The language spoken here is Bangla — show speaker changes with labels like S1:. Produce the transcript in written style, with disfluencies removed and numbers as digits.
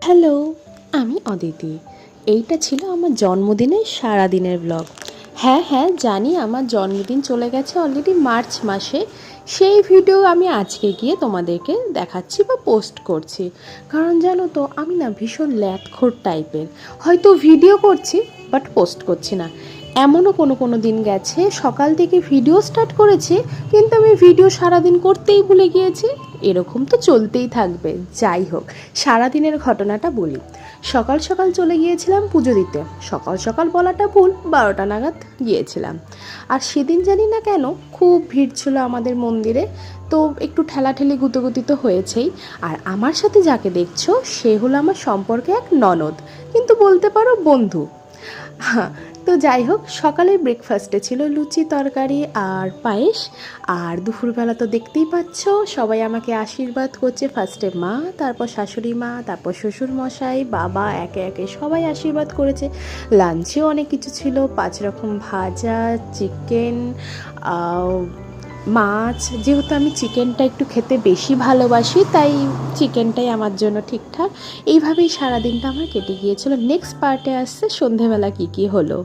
S1: হ্যালো, আমি অদিতি। এইটা ছিল আমার জন্মদিনের সারাদিনের ব্লগ। হ্যাঁ, জানি আমার জন্মদিন চলে গেছে অলরেডি মার্চ মাসে। সেই ভিডিও আমি আজকে গিয়ে তোমাদেরকে দেখাচ্ছি বা পোস্ট করছি। কারণ জানো তো আমি না ভীষণ ল্যাদখোর টাইপের। হয়তো ভিডিও করছি বাট পোস্ট করছি না। এমনও কোনো দিন গেছে সকাল থেকে ভিডিও স্টার্ট করেছি কিন্তু আমি ভিডিও সারাদিন করতেই ভুলে গিয়েছি। এরকম তো চলতেই থাকবে। যাই হোক, সারাদিনের ঘটনাটা বলি। সকাল সকাল চলে গিয়েছিলাম পুজো দিতে। সকাল সকাল বলাটা ভুল, 12টা নাগাদ গিয়েছিলাম। আর সেদিন জানি না কেন খুব ভিড় ছিল আমাদের মন্দিরে। তো একটু ঠেলাঠেলি গুতোগুতি তো হয়েছেই। আর আমার সাথে যাকে দেখছো সে হলো আমার সম্পর্কে এক ননদ, কিন্তু বলতে পারো বন্ধু। হ্যাঁ, তো যাই হোক, সকালের ব্রেকফাস্টে ছিল লুচি তরকারি আর পায়েস। আর দুপুরবেলা তো দেখতেই পাচ্ছ সবাই আমাকে আশীর্বাদ করছে। ফার্স্টে মা, তারপর শাশুড়ি মা, তারপর শ্বশুর মশাই, বাবা, একে একে সবাই আশীর্বাদ করেছে। লাঞ্চেও অনেক কিছু ছিল, 5 রকম ভাজা, চিকেন, মাছ। যেহেতু আমি চিকেনটা একটু খেতে বেশি ভালোবাসি তাই চিকেনটাই আমার জন্য ঠিকঠাক। এইভাবেই সারাদিনটা আমার কেটে গিয়েছিল। নেক্সট পার্টে আসছে সন্ধেবেলা কী কী হলো।